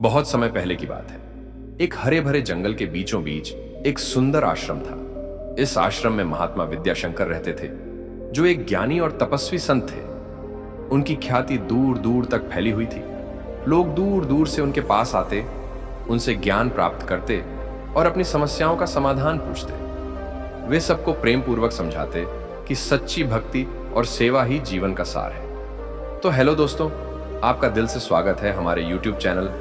बहुत समय पहले की बात है। एक हरे भरे जंगल के बीचों बीच एक सुंदर आश्रम था। इस आश्रम में महात्मा विद्याशंकर रहते थे, जो एक ज्ञानी और तपस्वी संत थे। उनकी ख्याति दूर दूर तक फैली हुई थी। लोग दूर दूर से उनके पास आते, उनसे ज्ञान प्राप्त करते और अपनी समस्याओं का समाधान पूछते। वे सबको प्रेम पूर्वक समझाते कि सच्ची भक्ति और सेवा ही जीवन का सार है। तो हेलो दोस्तों, आपका दिल से स्वागत है हमारे YouTube channel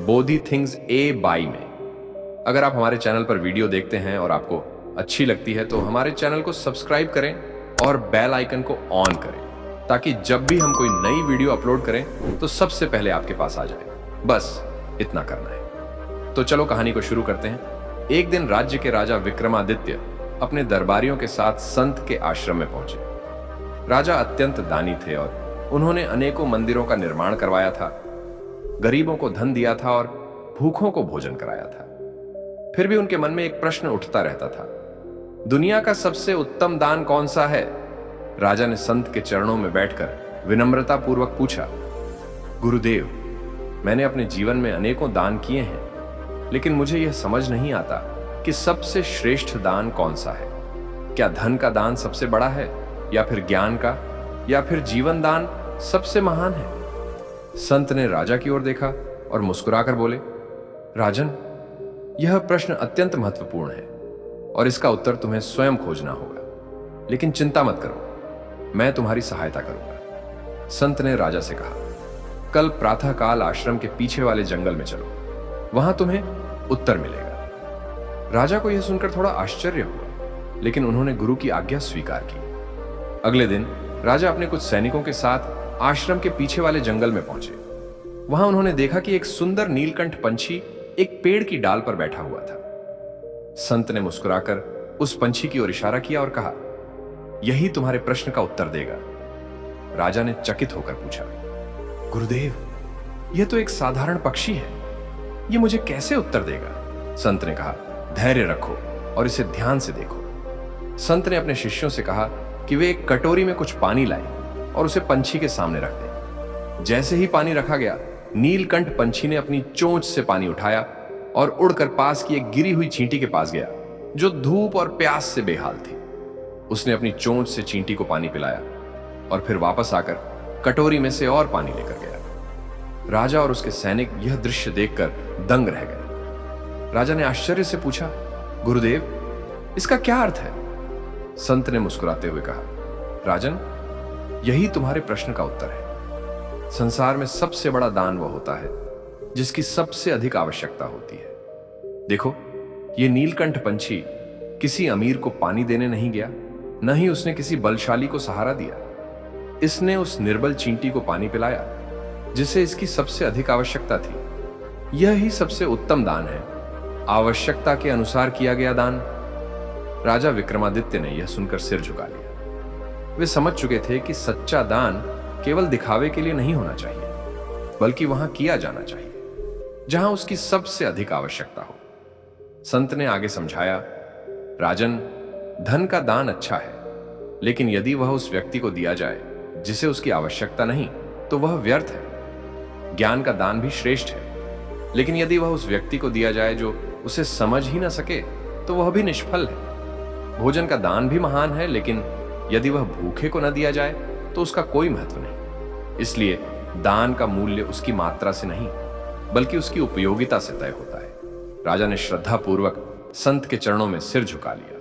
Bodhi things A by में। अगर आप हमारे चैनल पर वीडियो देखते हैं और आपको अच्छी लगती है तो हमारे चैनल को सब्सक्राइब करें और बेल आइकन को ऑन करें, ताकि जब भी हम कोई नई वीडियो अपलोड करें तो सबसे पहले आपके पास आ जाए। बस इतना करना है। तो चलो कहानी को शुरू करते हैं। एक दिन राज्य के राजा विक्रमादित्य अपने दरबारियों के साथ संत के आश्रम में पहुंचे। राजा अत्यंत दानी थे और उन्होंने अनेकों मंदिरों का निर्माण करवाया था, गरीबों को धन दिया था और भूखों को भोजन कराया था। फिर भी उनके मन में एक प्रश्न उठता रहता था, दुनिया का सबसे उत्तम दान कौन सा है? राजा ने संत के चरणों में बैठकर विनम्रता पूर्वक पूछा, गुरुदेव, मैंने अपने जीवन में अनेकों दान किए हैं, लेकिन मुझे यह समझ नहीं आता कि सबसे श्रेष्ठ दान कौन सा है। क्या धन का दान सबसे बड़ा है, या फिर ज्ञान का, या फिर जीवन दान सबसे महान है? संत ने राजा की ओर देखा और मुस्कुराकर बोले, राजन, यह प्रश्न अत्यंत महत्वपूर्ण है और इसका उत्तर तुम्हें स्वयं खोजना होगा। लेकिन चिंता मत करो, मैं तुम्हारी सहायता करूंगा। संत ने राजा से कहा, कल प्रातःकाल आश्रम के पीछे वाले जंगल में चलो, वहां तुम्हें उत्तर मिलेगा। राजा को यह सुनकर थोड़ा आश्चर्य हुआ, लेकिन उन्होंने गुरु की आज्ञा स्वीकार की। अगले दिन राजा अपने कुछ सैनिकों के साथ आश्रम के पीछे वाले जंगल में पहुंचे। वहां उन्होंने देखा कि एक सुंदर नीलकंठ पंछी एक पेड़ की डाल पर बैठा हुआ था। संत ने मुस्कुराकर उस पंछी की ओर इशारा किया और कहा, यही तुम्हारे प्रश्न का उत्तर देगा। राजा ने चकित होकर पूछा, गुरुदेव, यह तो एक साधारण पक्षी है, यह मुझे कैसे उत्तर देगा? संत ने कहा, धैर्य रखो और इसे ध्यान से देखो। संत ने अपने शिष्यों से कहा कि वे एक कटोरी में कुछ पानी लाएं और उसे पंछी के सामने रख दें। जैसे ही पानी रखा गया, नीलकंठ पंछी ने अपनी चोंच से पानी उठाया और उड़कर पास की एक गिरी हुई चींटी के पास गया, जो धूप और प्यास से बेहाल थी। उसने अपनी चोंच से चींटी को पानी पिलाया और फिर वापस आकर कटोरी में से और पानी लेकर गया। राजा और उसके सैनिक यह दृश्य देखकर दंग रह गए। राजा ने आश्चर्य से पूछा, गुरुदेव, इसका क्या अर्थ है? संत ने मुस्कुराते हुए कहा, राजन, यही तुम्हारे प्रश्न का उत्तर है। संसार में सबसे बड़ा दान वह होता है जिसकी सबसे अधिक आवश्यकता होती है। देखो, यह नीलकंठ पंछी किसी अमीर को पानी देने नहीं गया, न ही उसने किसी बलशाली को सहारा दिया। इसने उस निर्बल चींटी को पानी पिलाया जिसे इसकी सबसे अधिक आवश्यकता थी। यह ही सबसे उत्तम दान है, आवश्यकता के अनुसार किया गया दान। राजा विक्रमादित्य ने यह सुनकर सिर झुका लिया। वे समझ चुके थे कि सच्चा दान केवल दिखावे के लिए नहीं होना चाहिए, बल्कि वहां किया जाना चाहिए जहां उसकी सबसे अधिक आवश्यकता हो। संत ने आगे समझाया, राजन, धन का दान अच्छा है, लेकिन यदि वह उस व्यक्ति को दिया जाए जिसे उसकी आवश्यकता नहीं, तो वह व्यर्थ है। ज्ञान का दान भी श्रेष्ठ है, लेकिन यदि वह उस व्यक्ति को दिया जाए जो उसे समझ ही ना सके, तो वह भी निष्फल है। भोजन का दान भी महान है, लेकिन यदि वह भूखे को न दिया जाए तो उसका कोई महत्व नहीं। इसलिए दान का मूल्य उसकी मात्रा से नहीं, बल्कि उसकी उपयोगिता से तय होता है। राजा ने श्रद्धा पूर्वक संत के चरणों में सिर झुका लिया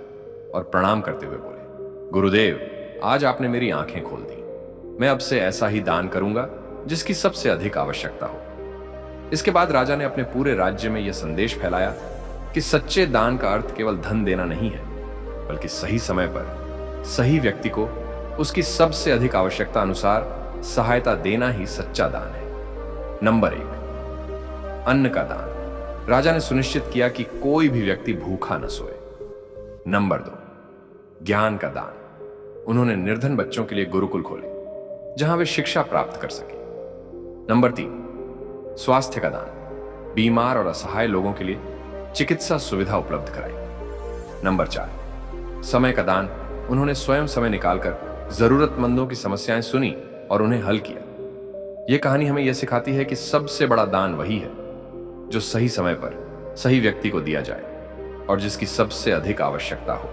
और प्रणाम करते हुए बोले, गुरुदेव, आज आपने मेरी आंखें खोल दी। मैं अब से ऐसा ही दान करूंगा जिसकी सबसे अधिक आवश्यकता हो। इसके बाद राजा ने अपने पूरे राज्य में यह संदेश फैलाया कि सच्चे दान का अर्थ केवल धन देना नहीं है, बल्कि सही समय पर सही व्यक्ति को उसकी सबसे अधिक आवश्यकता अनुसार सहायता देना ही सच्चा दान है। नंबर 1, अन्न का दान। राजा ने सुनिश्चित किया कि कोई भी व्यक्ति भूखा न सोए। नंबर 2, ज्ञान का दान। उन्होंने निर्धन बच्चों के लिए गुरुकुल खोले जहां वे शिक्षा प्राप्त कर सके। नंबर 3, स्वास्थ्य का दान। बीमार और असहाय लोगों के लिए चिकित्सा सुविधा उपलब्ध कराई। नंबर 4, समय का दान। उन्होंने स्वयं समय निकालकर जरूरतमंदों की समस्याएं सुनी और उन्हें हल किया। यह कहानी हमें यह सिखाती है कि सबसे बड़ा दान वही है जो सही समय पर सही व्यक्ति को दिया जाए और जिसकी सबसे अधिक आवश्यकता हो।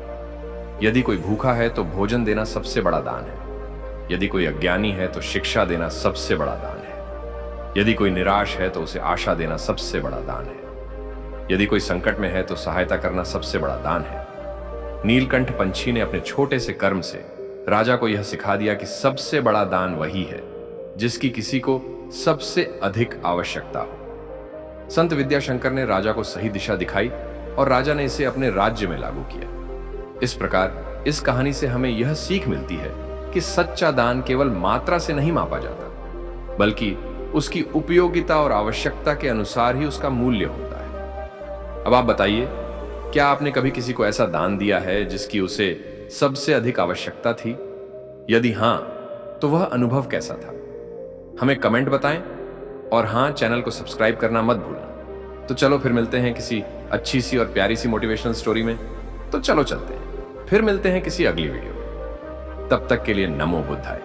यदि कोई भूखा है तो भोजन देना सबसे बड़ा दान है। यदि कोई अज्ञानी है तो शिक्षा देना सबसे बड़ा दान है। यदि कोई निराश है तो उसे आशा देना सबसे बड़ा दान है। यदि कोई संकट में है तो सहायता करना सबसे बड़ा दान है। नीलकंठ पंछी ने अपने छोटे से कर्म से राजा को यह सिखा दिया कि सबसे बड़ा दान वही है जिसकी किसी को सबसे अधिक आवश्यकता हो। संत विद्याशंकर ने राजा को सही दिशा दिखाई और राजा ने इसे अपने राज्य में लागू किया। इस प्रकार इस कहानी से हमें यह सीख मिलती है कि सच्चा दान केवल मात्रा से नहीं मापा जाता, बल्कि उसकी उपयोगिता और आवश्यकता के अनुसार ही उसका मूल्य होता है। अब आप बताइए, क्या आपने कभी किसी को ऐसा दान दिया है जिसकी उसे सबसे अधिक आवश्यकता थी? यदि हां, तो वह अनुभव कैसा था? हमें कमेंट बताएं और हां, चैनल को सब्सक्राइब करना मत भूलना। तो चलो फिर मिलते हैं किसी अच्छी सी और प्यारी सी मोटिवेशनल स्टोरी में। तो चलो चलते हैं, फिर मिलते हैं किसी अगली वीडियो में। तब तक के लिए नमो बुद्धाय।